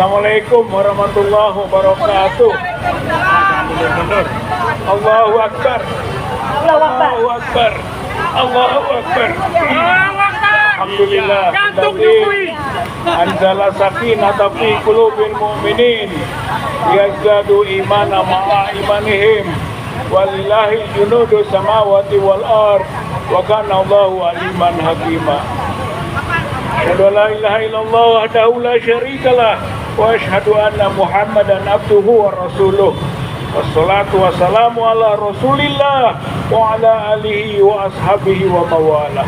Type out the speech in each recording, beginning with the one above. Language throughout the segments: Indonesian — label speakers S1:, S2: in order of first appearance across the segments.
S1: Assalamualaikum warahmatullahi wabarakatuh. Allahu Akbar. Allahu Akbar. Allahu Akbar. Alhamdulillah. Anzala sakinata fi qulubil mu'minin yazdadu imana ma'a imanihim walillahi junudu samawati wal ard wa kana Allahu aliman hakima. Asyhadu an la ilaha illallah wahdahu la syarikalah wa asyhadu anna Muhammadan abduhu wa rasuluh. Wassalatu wassalamu ala Rasulillah wa ala alihi wa ashabihi wa mawalah.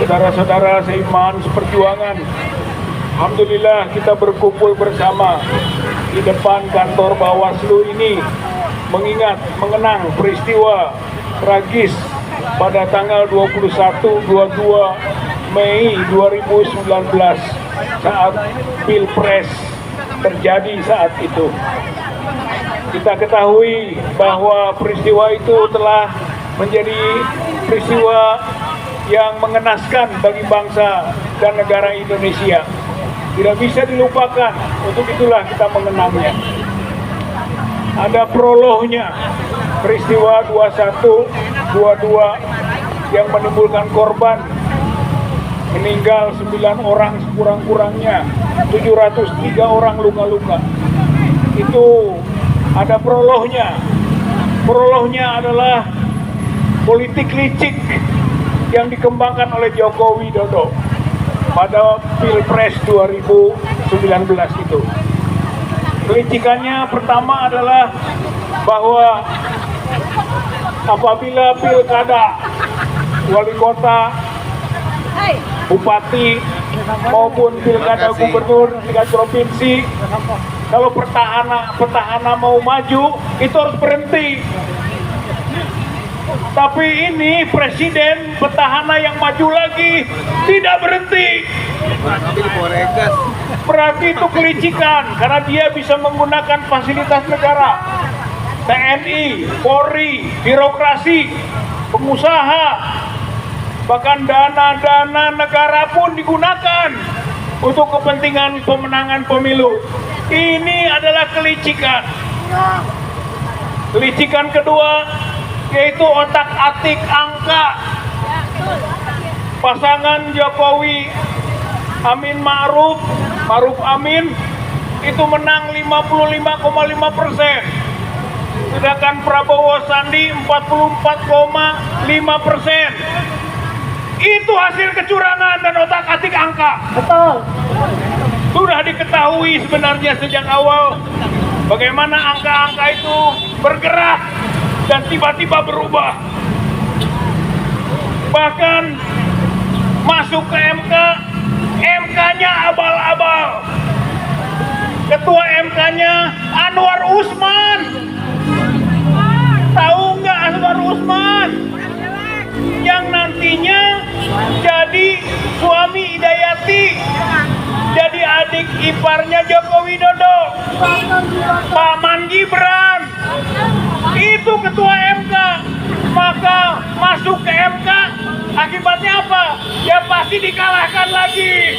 S1: Saudara-saudara seiman seperjuangan, alhamdulillah kita berkumpul bersama di depan kantor Bawaslu ini mengenang peristiwa tragis pada tanggal 21-22 Mei 2019 saat Pilpres terjadi saat itu. Kita ketahui bahwa peristiwa itu telah menjadi peristiwa yang mengenaskan bagi bangsa dan negara Indonesia. Tidak bisa dilupakan, untuk itulah kita mengenangnya. Ada prolognya, peristiwa 21-22 yang menimbulkan korban, meninggal 9 orang sekurang-kurangnya, 703 orang luka-luka. Itu ada prolognya. Prolognya adalah politik licik yang dikembangkan oleh Joko Widodo pada Pilpres 2019 itu. Kelicikannya pertama adalah bahwa apabila pilkada wali kota, bupati maupun pilkada gubernur tingkat provinsi, kalau petahana mau maju itu harus berhenti. Tapi ini presiden petahana yang maju lagi tidak berhenti. Berarti itu kelicikan karena dia bisa menggunakan fasilitas negara, TNI, Polri, birokrasi, pengusaha, bahkan dana-dana negara pun digunakan untuk kepentingan pemenangan pemilu. Ini adalah kelicikan. Kelicikan kedua yaitu otak-atik angka. Pasangan Jokowi Amin Ma'ruf Amin itu menang 55,5%, sedangkan Prabowo Sandi 44,5%. Itu hasil kecurangan dan otak-atik angka.
S2: Betul.
S1: Sudah diketahui sebenarnya sejak awal bagaimana angka-angka itu bergerak dan tiba-tiba berubah. Bahkan masuk ke MK, MK-nya abal-abal. Ketua MK-nya Anwar Usman. Tahu nggak Anwar Usman? Yang nantinya jadi suami Hidayati, jadi adik iparnya Joko Widodo, Paman Gibran. Itu ketua MK. Maka masuk ke MK, akibatnya apa? Ya pasti dikalahkan lagi.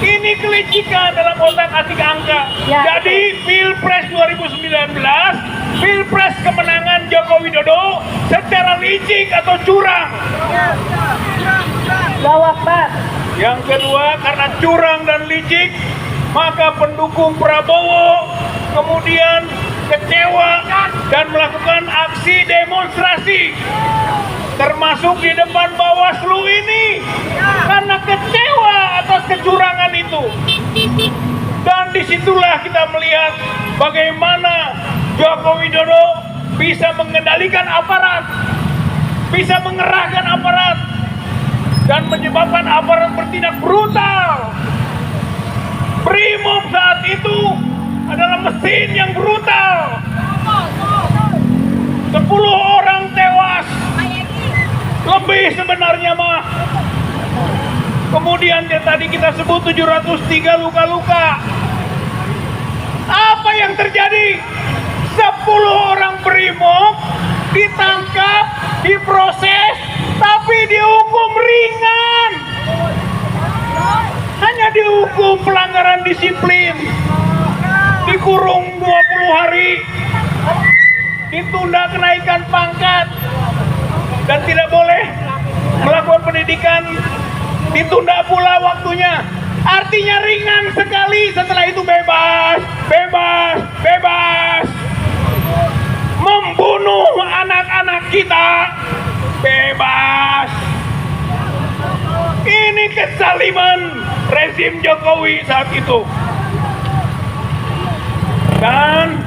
S1: Ini kelicikan dalam otak-atik angka. Jadi Pilpres 2019, Pilpres kemenangan Joko Widodo secara licik atau curang.
S2: Jawab, Pak.
S1: Yang kedua, karena curang dan licik, maka pendukung Prabowo kemudian kecewa dan melakukan aksi demonstrasi, termasuk di depan Bawaslu ini, karena kecewa atas kecurangan itu. Dan disitulah kita melihat bagaimana Joko Widodo bisa mengendalikan aparat, bisa mengerahkan aparat, dan menyebabkan aparat bertindak brutal. Brimob saat itu adalah mesin yang brutal. 10 orang tewas, lebih sebenarnya mah. Kemudian yang tadi kita sebut 703 luka-luka. Apa yang terjadi? 10 orang brimob ditangkap, diproses, tapi dihukum ringan. Hanya dihukum hukum pelanggaran disiplin, dikurung 20 hari, ditunda kenaikan pangkat, dan tidak boleh melakukan pendidikan, ditunda pula waktunya. Artinya ringan sekali, setelah itu bebas, bebas, bebas. Membunuh anak-anak kita, bebas. Ini kezaliman rezim Jokowi saat itu. Dan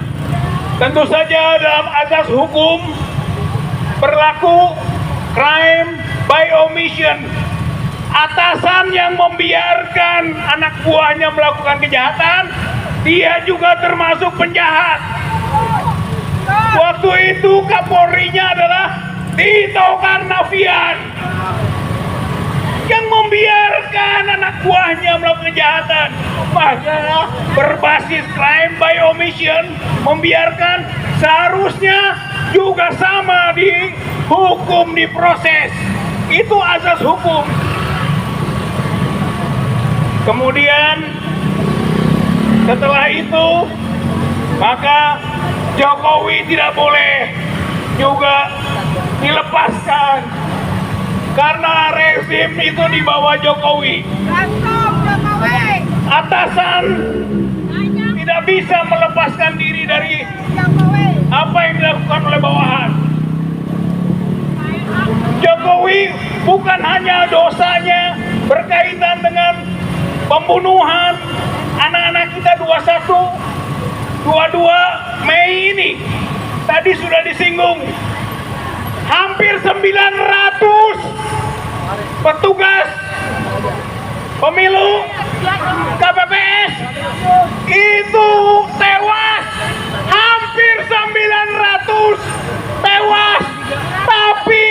S1: tentu saja dalam azas hukum berlaku crime by omission. Atasan yang membiarkan anak buahnya melakukan kejahatan, dia juga termasuk penjahat. Waktu itu Kapolrinya adalah Tito Karnavian yang membiarkan anak buahnya melakukan kejahatan. Maka berbasis crime by omission, membiarkan, seharusnya juga sama dihukum, diproses. Itu azas hukum. Kemudian setelah itu maka Jokowi tidak boleh juga dilepaskan karena rezim itu di bawah Jokowi. Atasan tidak bisa melepaskan diri dari apa yang dilakukan oleh bawahan. Jokowi bukan hanya dosanya berkaitan dengan pembunuhan anak-anak kita 22 Mei ini. Tadi sudah disinggung, hampir 900 petugas pemilu KPPS itu tewas, hampir 900 tewas, tapi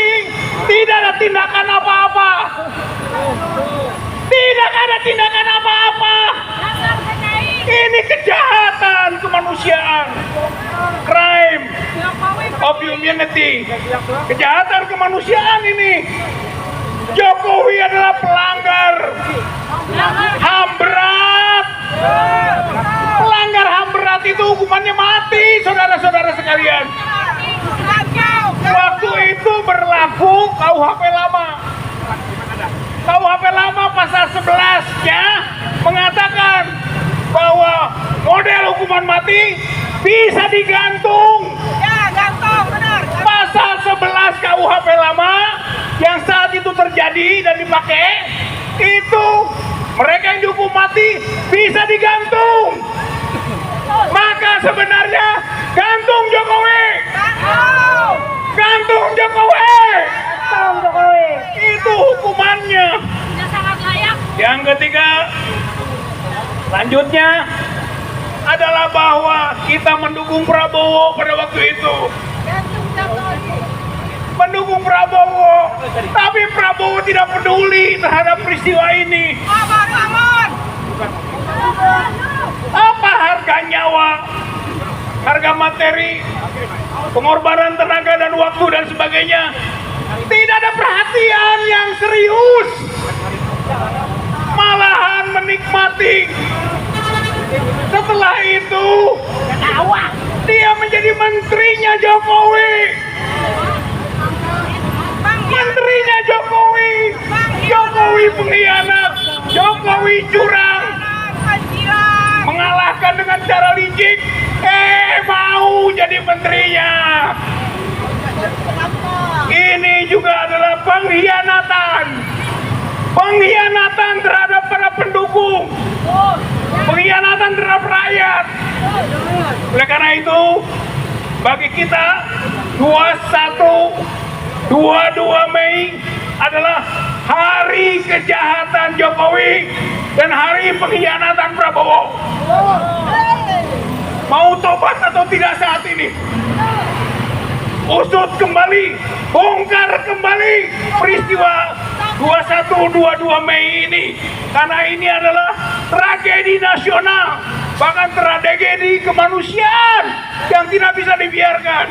S1: tidak ada tindakan apa-apa. Tidak ada tindakan apa-apa. Ini kejahatan kemanusiaan, crime of humanity, kejahatan kemanusiaan ini. Jokowi adalah pelanggar HAM berat. Pelanggar HAM berat itu hukumannya mati, saudara-saudara sekalian. Waktu itu berlaku KUHP lama. KUHP lama pasal 11-nya mengatakan bahwa model hukuman mati bisa digantung.
S2: Ya, gantung, benar.
S1: Pasal 11 KUHP lama yang saat itu terjadi dan dipakai, itu mereka yang dihukum mati bisa digantung. Maka sebenarnya gantung Jokowi. Gantung Jokowi.
S2: Gantung Jokowi.
S1: Itu hukumannya.
S2: Sudah sangat layak.
S1: Yang ketiga, selanjutnya adalah bahwa kita mendukung Prabowo pada waktu itu.
S2: Gantung Jokowi.
S1: Mendukung Prabowo, tapi Prabowo tidak peduli terhadap peristiwa ini.
S2: Aman.
S1: Apa harga nyawa, harga materi, pengorbanan tenaga dan waktu dan sebagainya. Tidak ada perhatian yang serius, malahan menikmati. Setelah itu dia menjadi menterinya Jokowi. Menterinya Jokowi. Jokowi pengkhianat, Jokowi curang, mengalahkan dengan cara licik, mau jadi menterinya. Ini juga adalah pengkhianatan. Pengkhianatan terhadap para pendukung, pengkhianatan terhadap rakyat. Oleh karena itu, bagi kita 22 Mei adalah hari kejahatan Jokowi dan hari pengkhianatan Prabowo. Mau tobat atau tidak saat ini? Usut kembali, bongkar kembali peristiwa 21-22 Mei ini. Karena ini adalah tragedi nasional, bahkan tragedi kemanusiaan yang tidak bisa dibiarkan.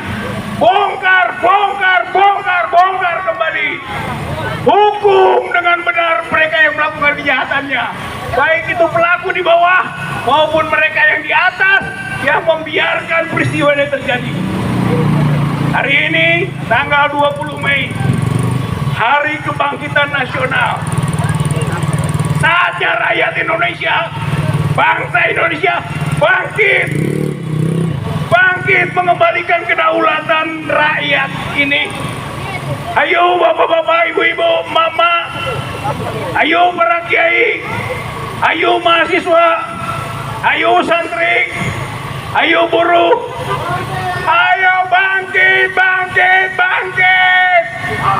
S1: Bongkar, bongkar, bongkar, bongkar kembali. Hukum dengan benar mereka yang melakukan kejahatannya. baik itu pelaku di bawah maupun mereka yang di atas yang membiarkan peristiwa ini terjadi. Hari ini tanggal 20 Mei, Hari Kebangkitan Nasional. Saatnya rakyat Indonesia, bangsa Indonesia bangkit. Bangkit mengembalikan kedaulatan rakyat ini. Ayo bapak-bapak, ibu-ibu, mama, ayo para kiai, ayo mahasiswa, ayo santri, ayo buruh, ayo bangkit, bangkit, bangkit.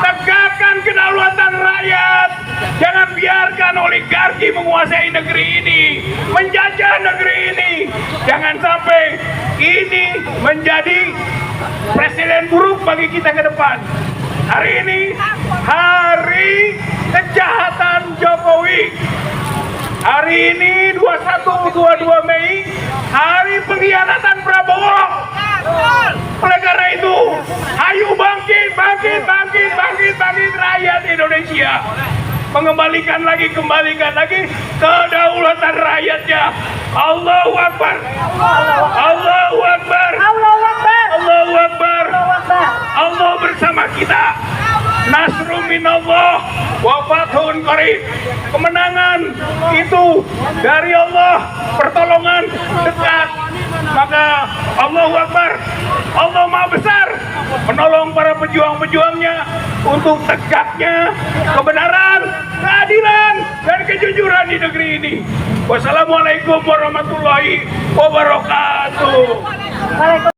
S1: Tegakkan kedaulatan rakyat. Jangan biarkan oligarki menguasai negeri ini, menjajah negeri ini. Jangan sampai ini menjadi presiden buruk bagi kita ke depan. Hari ini hari kejahatan Jokowi. Hari ini 21-22 Mei, hari pengkhianatan Prabowo. Oleh karena itu, ayo bangkit, bangkit, bangkit, bangkit, bangkit rakyat Indonesia. Kembalikan lagi kedaulatan rakyatnya. Allahu Akbar. Allahu Akbar.
S2: Allahu Akbar.
S1: Allahu Akbar.
S2: Allahu Akbar.
S1: Allah bersama kita. Nasrun minallah wa fathun qarib. Kemenangan itu dari Allah, pertolongan dekat. Maka Allahu Akbar, Allah Maha Besar, menolong para pejuang-pejuangnya untuk tegaknya kebenaran, keadilan, dan kejujuran di negeri ini. Wassalamualaikum warahmatullahi wabarakatuh.